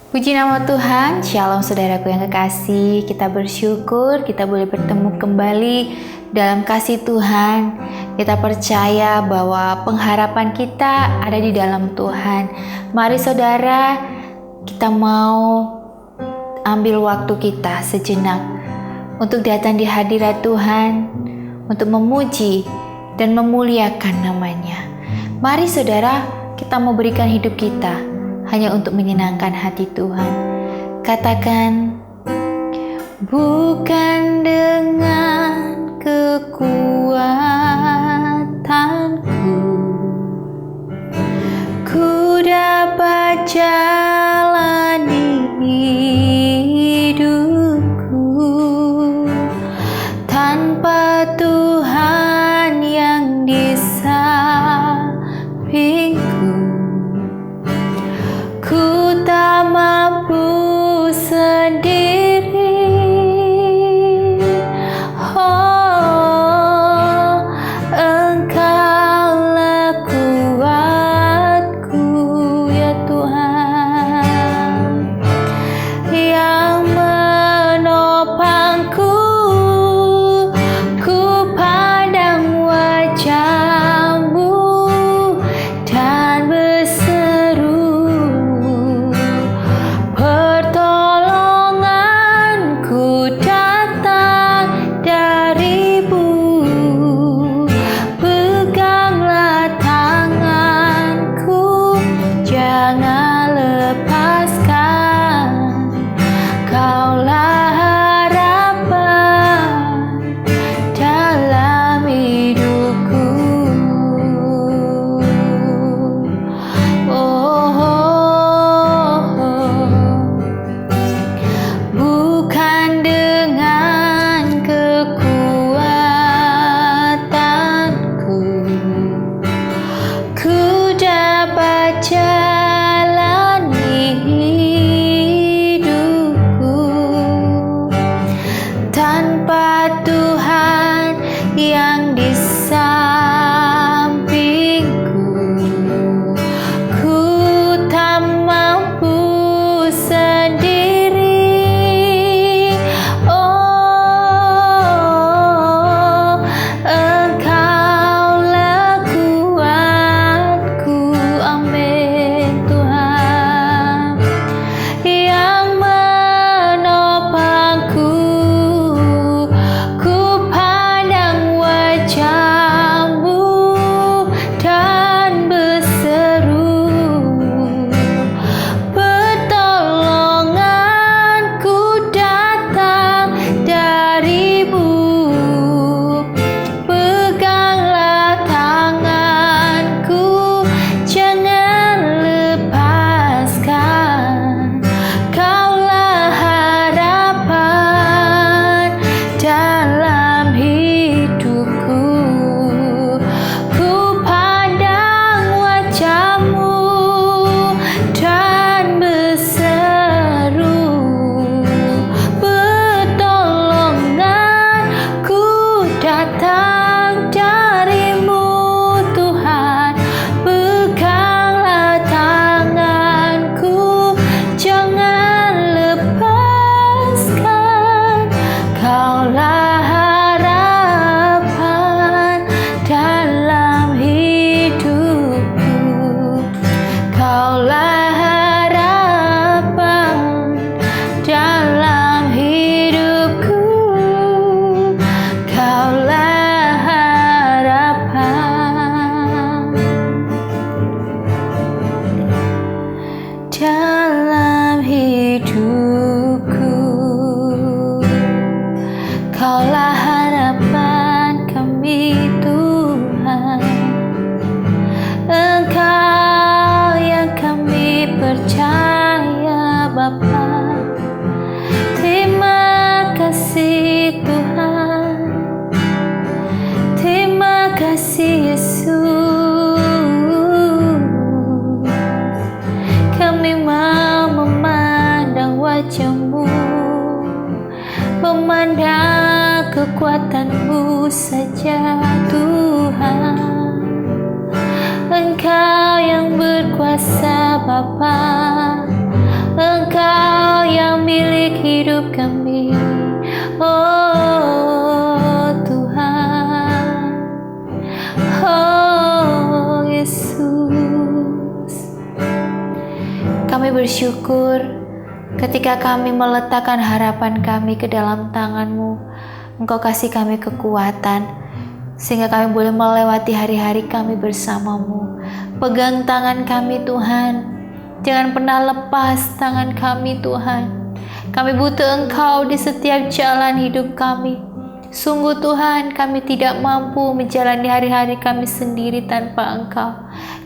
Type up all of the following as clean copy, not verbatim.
Puji nama Tuhan, Shalom saudaraku yang kekasih. Kita bersyukur kita boleh bertemu kembali dalam kasih Tuhan. Kita percaya bahwa pengharapan kita ada di dalam Tuhan. Mari saudara, kita mau ambil waktu kita sejenak untuk datang di hadirat Tuhan, untuk memuji dan memuliakan namanya. Mari saudara, kita mau berikan hidup kita hanya untuk menyenangkan hati Tuhan. Katakan, bukan dengan kekuatanku ku dapat jalani hidupku, tanpa Tuhan yang di sampingku ku tak mampu sendiri. Oh, Engkaulah kuatku ya Tuhan, yang menopangku. Ku pandang wajah-Mu dan berseru, tanpa Tuhan yang di sampingku, ku tak mampu sendiri. Oh, Engkaulah kuatku, amin Tuhan, yang menopangku. Dalam hidupku, Kaulah harapan kami Tuhan. Engkau yang kami percaya Bapa. Terima kasih Tuhan, terima kasih Yesus. Kami mau memandang wajah-Mu, memandang kekuatan-Mu saja Tuhan. Engkau yang berkuasa Bapa, Engkau hidup kami. Oh Tuhan, oh Yesus. Kami bersyukur ketika kami meletakkan harapan kami ke dalam tangan-Mu. Engkau kasih kami kekuatan sehingga kami boleh melewati hari-hari kami bersama-Mu. Pegang tangan kami Tuhan, jangan pernah lepas tangan kami Tuhan. Kami butuh Engkau di setiap jalan hidup kami. Sungguh Tuhan, kami tidak mampu menjalani hari-hari kami sendiri tanpa Engkau.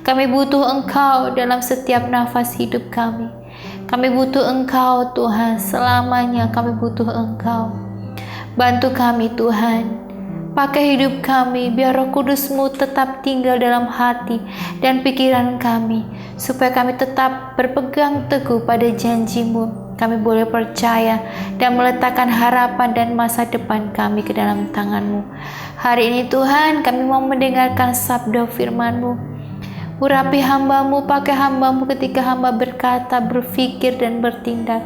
Kami butuh Engkau dalam setiap nafas hidup kami. Kami butuh Engkau Tuhan, selamanya kami butuh Engkau. Bantu kami Tuhan, pakai hidup kami, biar Roh Kudus-Mu tetap tinggal dalam hati dan pikiran kami, supaya kami tetap berpegang teguh pada janji-Mu. Kami boleh percaya dan meletakkan harapan dan masa depan kami ke dalam tangan-Mu. Hari ini Tuhan, kami mau mendengarkan sabda firman-Mu. Urapi hamba-Mu, pakai hamba-Mu ketika hamba berkata, berpikir dan bertindak,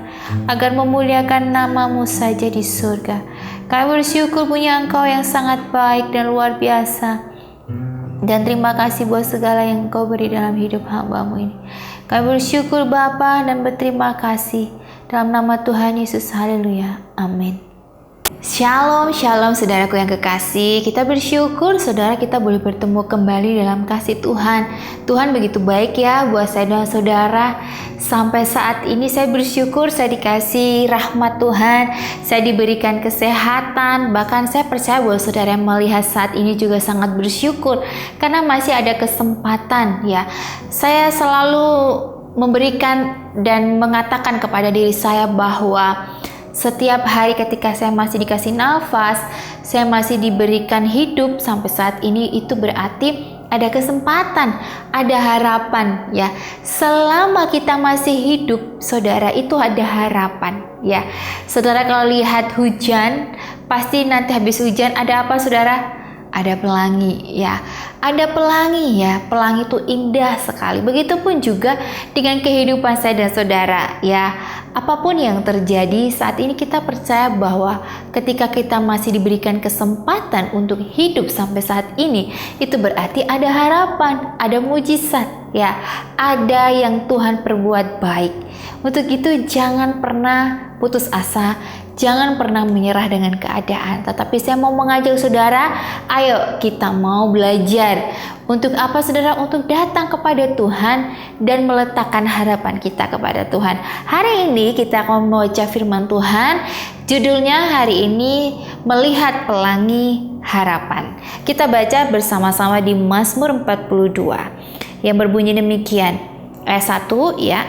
agar memuliakan nama-Mu saja di surga. Kami bersyukur punya Engkau yang sangat baik dan luar biasa. Dan terima kasih buat segala yang Engkau beri dalam hidup hamba-Mu ini. Kami bersyukur Bapa dan berterima kasih. Dalam nama Tuhan Yesus, haleluya, amin. Shalom, shalom saudaraku yang kekasih. Kita bersyukur saudara kita boleh bertemu kembali dalam kasih Tuhan. Tuhan begitu baik ya buat saya dan saudara. Sampai saat ini saya bersyukur saya dikasih rahmat Tuhan. Saya diberikan kesehatan. Bahkan saya percaya bahwa saudara yang melihat saat ini juga sangat bersyukur. Karena masih ada kesempatan ya. Saya selalu memberikan dan mengatakan kepada diri saya bahwa setiap hari ketika saya masih dikasih nafas, saya masih diberikan hidup sampai saat ini, itu berarti ada kesempatan, ada harapan ya. Selama kita masih hidup, saudara, itu ada harapan ya. Saudara kalau lihat hujan, pasti nanti habis hujan ada apa saudara? Ada pelangi ya. Ada pelangi ya. Pelangi itu indah sekali. Begitupun juga dengan kehidupan saya dan saudara ya. Apapun yang terjadi saat ini kita percaya bahwa ketika kita masih diberikan kesempatan untuk hidup sampai saat ini, itu berarti ada harapan, ada mujizat ya. Ada yang Tuhan perbuat baik. Untuk itu jangan pernah putus asa. Jangan pernah menyerah dengan keadaan. Tetapi saya mau mengajak saudara, ayo kita mau belajar. Untuk apa saudara? Untuk datang kepada Tuhan dan meletakkan harapan kita kepada Tuhan. Hari ini kita akan membaca firman Tuhan. Judulnya hari ini Melihat Pelangi Harapan. Kita baca bersama-sama di Mazmur 42 yang berbunyi demikian. Ayat 1 ya.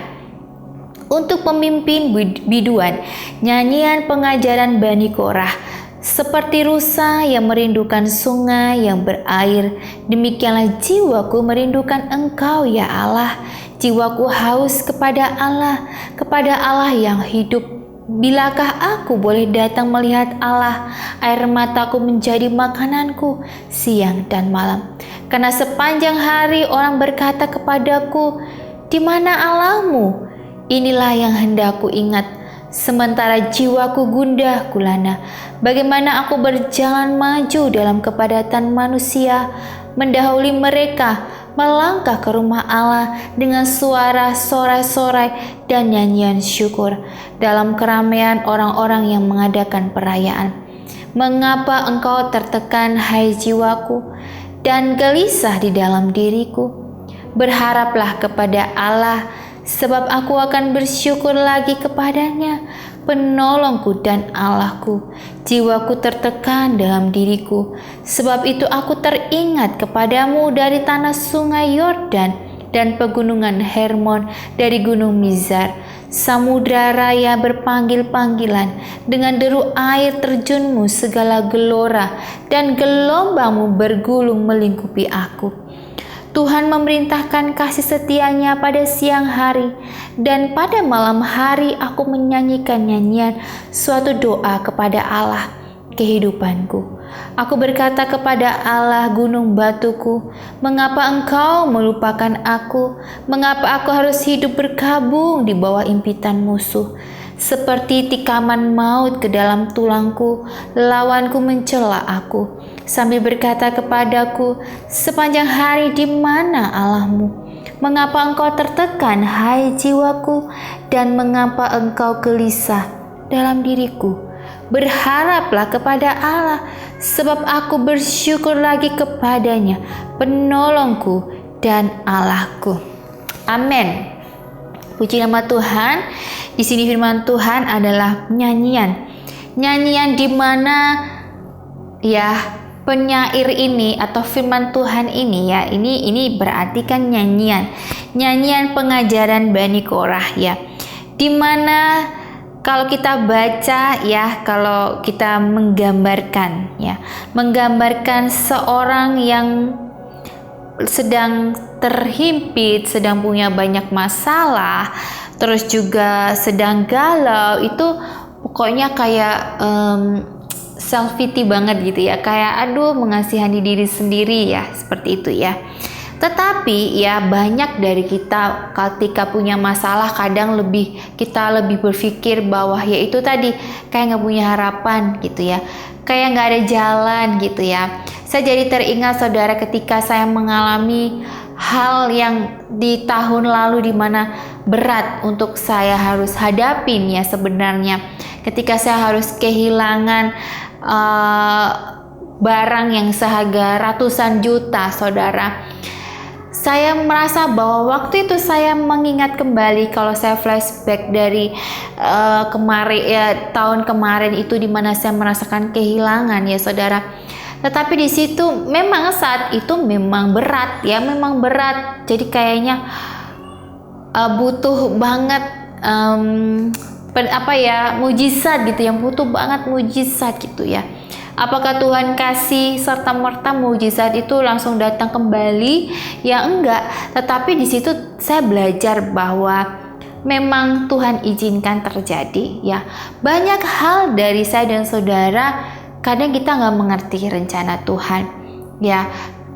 Untuk pemimpin biduan, nyanyian pengajaran Bani Korah, seperti rusa yang merindukan sungai yang berair, demikianlah jiwaku merindukan Engkau ya Allah. Jiwaku haus kepada Allah yang hidup. Bilakah aku boleh datang melihat Allah? Air mataku menjadi makananku siang dan malam. Karena sepanjang hari orang berkata kepadaku, di mana Allahmu? Inilah yang hendak ku ingat, sementara jiwaku gundah gulana. Bagaimana aku berjalan maju dalam kepadatan manusia, mendahului mereka, melangkah ke rumah Allah dengan suara sorai-sorai dan nyanyian syukur dalam keramaian orang-orang yang mengadakan perayaan. Mengapa engkau tertekan, hai jiwaku, dan gelisah di dalam diriku? Berharaplah kepada Allah, sebab aku akan bersyukur lagi kepadanya, penolongku dan Allahku. Jiwaku tertekan dalam diriku, sebab itu aku teringat kepadamu dari tanah sungai Yordan dan pegunungan Hermon, dari gunung Mizar. Samudra raya berpanggil-panggilan, dengan deru air terjunmu segala gelora, dan gelombangmu bergulung melingkupi aku. Tuhan memerintahkan kasih setia-Nya pada siang hari, dan pada malam hari aku menyanyikan nyanyian suatu doa kepada Allah kehidupanku. Aku berkata kepada Allah gunung batuku, mengapa engkau melupakan aku? Mengapa aku harus hidup berkabung di bawah impitan musuh? Seperti tikaman maut ke dalam tulangku, lawanku mencela aku, sambil berkata kepadaku, sepanjang hari di mana Allahmu? Mengapa engkau tertekan, hai jiwaku, dan mengapa engkau gelisah dalam diriku? Berharaplah kepada Allah, sebab aku bersyukur lagi kepadanya, penolongku dan Allahku. Amin. Puji nama Tuhan. Di sini firman Tuhan adalah nyanyian. Nyanyian di mana ya penyair ini atau firman Tuhan ini ya, ini berarti kan nyanyian. Nyanyian pengajaran Bani Korah ya. Di mana kalau kita baca ya, kalau kita menggambarkan ya, menggambarkan seorang yang sedang terhimpit, sedang punya banyak masalah, terus juga sedang galau, itu pokoknya kayak self-pity banget gitu ya, kayak aduh mengasihani diri sendiri ya, seperti itu ya. Tetapi ya banyak dari kita ketika punya masalah kadang kita lebih berpikir bahwa ya itu tadi kayak nggak punya harapan gitu ya, kayak nggak ada jalan gitu ya. Saya jadi teringat saudara ketika saya mengalami hal yang di tahun lalu di mana berat untuk saya harus hadapin ya sebenarnya. Ketika saya harus kehilangan barang yang seharga ratusan juta saudara. Saya merasa bahwa waktu itu saya mengingat kembali, kalau saya flashback dari tahun kemarin itu di mana saya merasakan kehilangan ya saudara. Tetapi di situ memang saat itu memang berat ya, memang berat. Jadi kayaknya butuh banget mujizat gitu, yang butuh banget mujizat gitu ya. Apakah Tuhan kasih serta-merta mujizat itu langsung datang kembali? Ya enggak, tetapi di situ saya belajar bahwa memang Tuhan izinkan terjadi ya. Banyak hal dari saya dan saudara kadang kita nggak mengerti rencana Tuhan ya.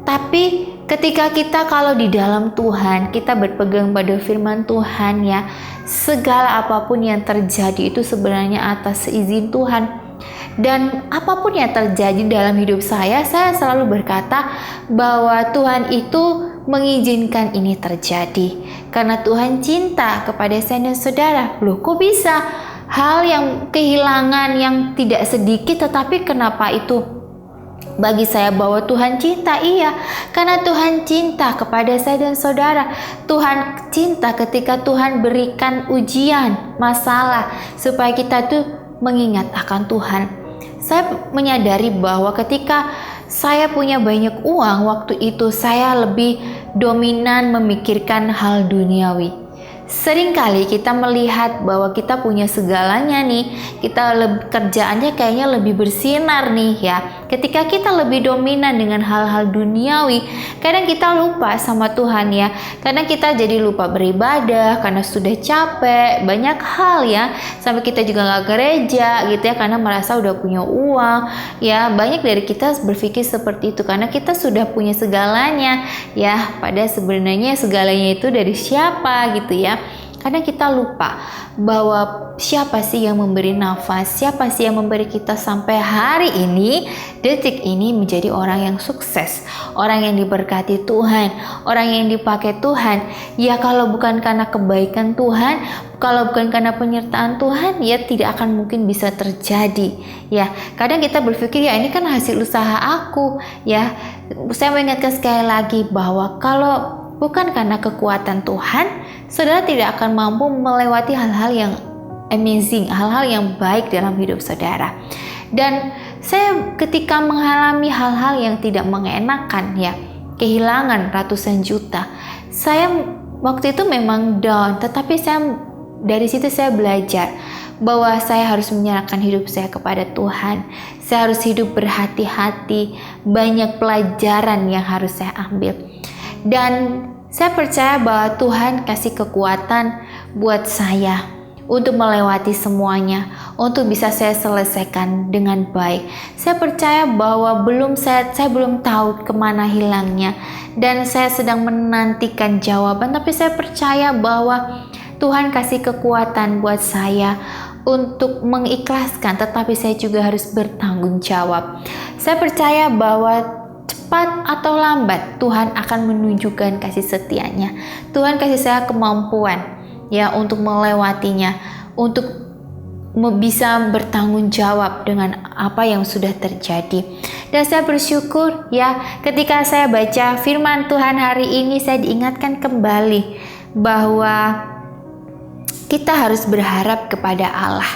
Tapi ketika kita kalau di dalam Tuhan, kita berpegang pada firman Tuhan ya, segala apapun yang terjadi itu sebenarnya atas izin Tuhan. Dan apapun yang terjadi dalam hidup saya selalu berkata bahwa Tuhan itu mengizinkan ini terjadi karena Tuhan cinta kepada saya dan saudara. Loh, kok bisa hal yang kehilangan yang tidak sedikit, tetapi kenapa itu bagi saya bahwa Tuhan cinta? Iya, karena Tuhan cinta kepada saya dan saudara. Tuhan cinta ketika Tuhan berikan ujian, masalah, supaya kita tuh mengingat akan Tuhan. Saya menyadari bahwa ketika saya punya banyak uang, waktu itu saya lebih dominan memikirkan hal duniawi. Seringkali kita melihat bahwa kita punya segalanya nih, kerjaannya kayaknya lebih bersinar nih ya. Ketika kita lebih dominan dengan hal-hal duniawi, kadang kita lupa sama Tuhan ya. Kadang kita jadi lupa beribadah karena sudah capek, banyak hal ya. Sampai kita juga nggak gereja gitu ya, karena merasa udah punya uang ya. Banyak dari kita berpikir seperti itu karena kita sudah punya segalanya ya. Padahal sebenarnya segalanya itu dari siapa gitu ya. Kadang kita lupa bahwa siapa sih yang memberi nafas, siapa sih yang memberi kita sampai hari ini, detik ini menjadi orang yang sukses, orang yang diberkati Tuhan, orang yang dipakai Tuhan. Ya kalau bukan karena kebaikan Tuhan, kalau bukan karena penyertaan Tuhan, ya tidak akan mungkin bisa terjadi. Ya, kadang kita berpikir ya ini kan hasil usaha aku. Ya, saya mengingatkan sekali lagi bahwa kalau bukan karena kekuatan Tuhan, saudara tidak akan mampu melewati hal-hal yang amazing, hal-hal yang baik dalam hidup saudara. Dan saya ketika mengalami hal-hal yang tidak mengenakan ya, kehilangan ratusan juta, saya waktu itu memang down, tetapi dari situ saya belajar bahwa saya harus menyerahkan hidup saya kepada Tuhan. Saya harus hidup berhati-hati, banyak pelajaran yang harus saya ambil. Dan saya percaya bahwa Tuhan kasih kekuatan buat saya untuk melewati semuanya, untuk bisa saya selesaikan dengan baik. Saya percaya bahwa saya belum tahu kemana hilangnya, dan saya sedang menantikan jawaban, tapi saya percaya bahwa Tuhan kasih kekuatan buat saya untuk mengikhlaskan, tetapi saya juga harus bertanggung jawab. Saya percaya bahwa cepat atau lambat Tuhan akan menunjukkan kasih setianya. Tuhan kasih saya kemampuan ya untuk melewatinya, untuk bisa bertanggung jawab dengan apa yang sudah terjadi. Dan saya bersyukur ya, ketika saya baca firman Tuhan hari ini, saya diingatkan kembali bahwa kita harus berharap kepada Allah.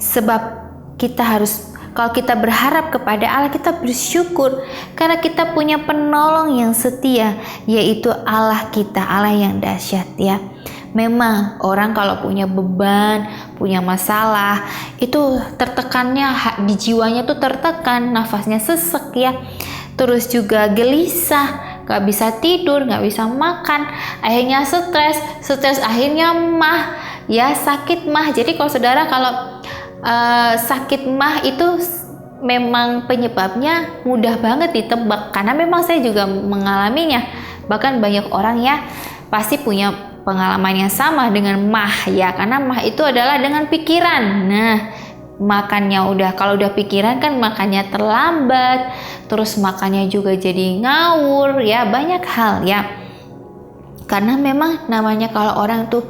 Sebab kalau kita berharap kepada Allah, kita bersyukur karena kita punya penolong yang setia, yaitu Allah kita, Allah yang dahsyat ya. Memang orang kalau punya beban, punya masalah, itu tertekannya di jiwanya tuh tertekan, nafasnya sesek ya. Terus juga gelisah, gak bisa tidur, gak bisa makan, akhirnya stres akhirnya mah, ya sakit mah. Jadi kalau saudara sakit mah itu memang penyebabnya mudah banget ditebak, karena memang saya juga mengalaminya. Bahkan banyak orang ya pasti punya pengalaman yang sama dengan mah ya, karena mah itu adalah dengan pikiran. Nah, makannya kalau udah pikiran kan makannya terlambat, terus makannya juga jadi ngawur ya, banyak hal ya. Karena memang namanya kalau orang tuh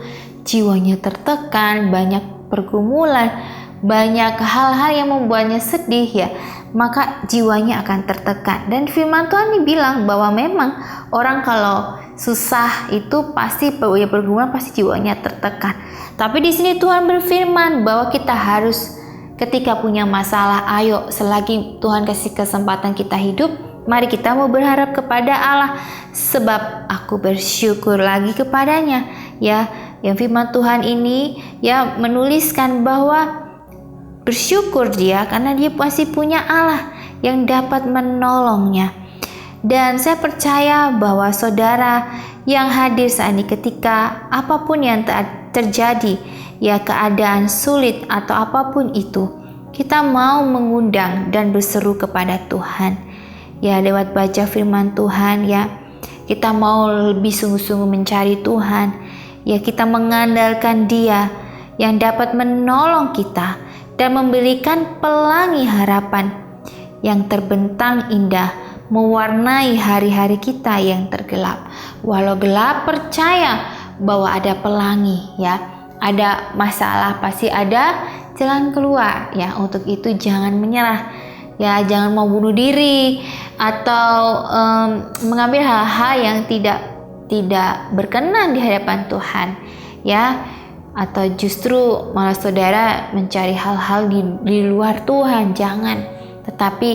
jiwanya tertekan, banyak pergumulan, banyak hal-hal yang membuatnya sedih ya, maka jiwanya akan tertekan. Dan firman Tuhan bilang bahwa memang orang kalau susah itu pasti pergumulan, pasti jiwanya tertekan. Tapi di sini Tuhan berfirman bahwa kita harus, ketika punya masalah, ayo selagi Tuhan kasih kesempatan kita hidup, mari kita mau berharap kepada Allah, sebab aku bersyukur lagi kepadanya ya. Yang firman Tuhan ini ya menuliskan bahwa bersyukur dia karena dia pasti punya Allah yang dapat menolongnya. Dan saya percaya bahwa saudara yang hadir saat ini, ketika apapun yang terjadi, ya keadaan sulit atau apapun itu, kita mau mengundang dan berseru kepada Tuhan. Ya lewat baca firman Tuhan ya, kita mau lebih sungguh-sungguh mencari Tuhan. Ya kita mengandalkan Dia yang dapat menolong kita dan memberikan pelangi harapan yang terbentang indah, mewarnai hari-hari kita yang tergelap. Walau gelap, percaya bahwa ada pelangi ya. Ada masalah, pasti ada jalan keluar ya. Untuk itu jangan menyerah ya, jangan mau bunuh diri atau mengambil hal-hal yang tidak berkenan di hadapan Tuhan ya. Atau justru malah saudara mencari hal-hal di luar Tuhan, jangan. Tetapi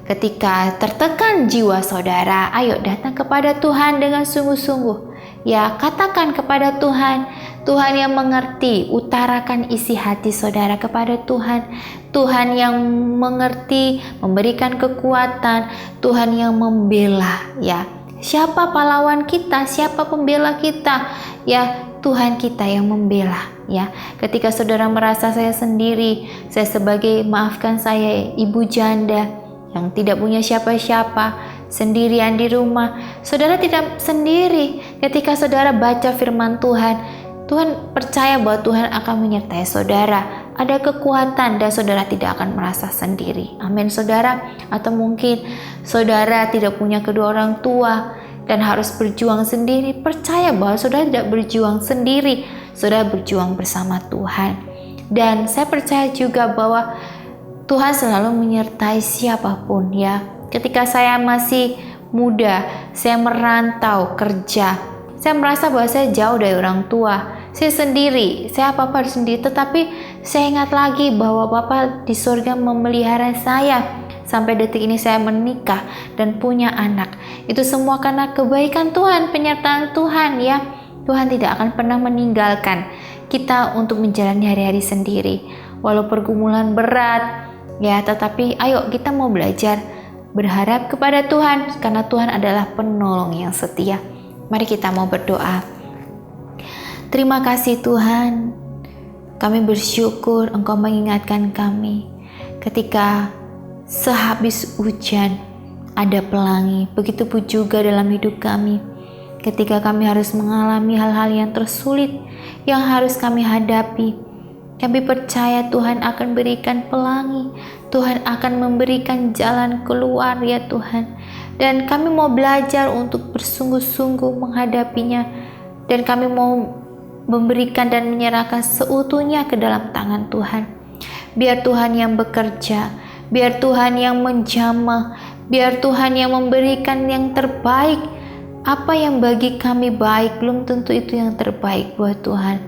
ketika tertekan jiwa saudara, ayo datang kepada Tuhan dengan sungguh-sungguh. Ya, katakan kepada Tuhan, Tuhan yang mengerti, utarakan isi hati saudara kepada Tuhan. Tuhan yang mengerti, memberikan kekuatan, Tuhan yang membela ya. Siapa pahlawan kita? Siapa pembela kita? Ya, Tuhan kita yang membela ya. Ketika saudara merasa saya sendiri, saya sebagai, maafkan saya, ibu janda yang tidak punya siapa-siapa, sendirian di rumah, saudara tidak sendiri. Ketika saudara baca firman Tuhan, Tuhan percaya bahwa Tuhan akan menyertai saudara. Ada kekuatan dan saudara tidak akan merasa sendiri. Amin saudara. Atau mungkin saudara tidak punya kedua orang tua dan harus berjuang sendiri. Percaya bahwa saudara tidak berjuang sendiri, saudara berjuang bersama Tuhan. Dan saya percaya juga bahwa Tuhan selalu menyertai siapapun ya. Ketika saya masih muda, saya merantau kerja, saya merasa bahwa saya jauh dari orang tua, saya sendiri, saya apa-apa sendiri. Tetapi saya ingat lagi bahwa Bapa di surga memelihara saya sampai detik ini saya menikah dan punya anak. Itu semua karena kebaikan Tuhan, penyertaan Tuhan ya. Tuhan tidak akan pernah meninggalkan kita untuk menjalani hari-hari sendiri. Walau pergumulan berat ya, tetapi ayo kita mau belajar berharap kepada Tuhan karena Tuhan adalah penolong yang setia. Mari kita mau berdoa. Terima kasih Tuhan, kami bersyukur Engkau mengingatkan kami ketika sehabis hujan ada pelangi. Begitupun juga dalam hidup kami, ketika kami harus mengalami hal-hal yang tersulit yang harus kami hadapi. Kami percaya Tuhan akan berikan pelangi, Tuhan akan memberikan jalan keluar ya Tuhan. Dan kami mau belajar untuk bersungguh-sungguh menghadapinya. Dan kami mau memberikan dan menyerahkan seutuhnya ke dalam tangan Tuhan. Biar Tuhan yang bekerja, biar Tuhan yang menjamah, biar Tuhan yang memberikan yang terbaik. Apa yang bagi kami baik, belum tentu itu yang terbaik buat Tuhan.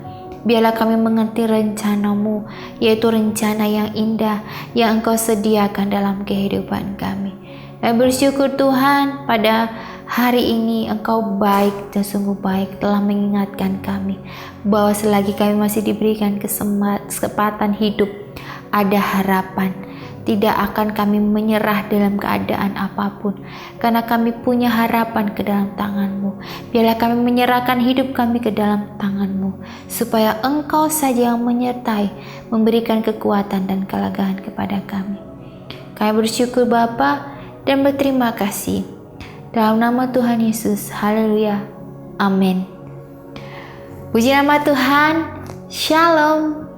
Biarlah kami mengerti rencana-Mu, yaitu rencana yang indah yang Engkau sediakan dalam kehidupan kami. Dan bersyukur Tuhan, pada hari ini Engkau baik dan sungguh baik telah mengingatkan kami bahwa selagi kami masih diberikan kesempatan hidup, ada harapan. Tidak akan kami menyerah dalam keadaan apapun, karena kami punya harapan ke dalam tangan-Mu. Biarlah kami menyerahkan hidup kami ke dalam tangan-Mu, supaya Engkau saja yang menyertai, memberikan kekuatan dan kelegaan kepada kami. Kami bersyukur Bapa dan berterima kasih. Dalam nama Tuhan Yesus, haleluya, amin. Puji nama Tuhan, shalom.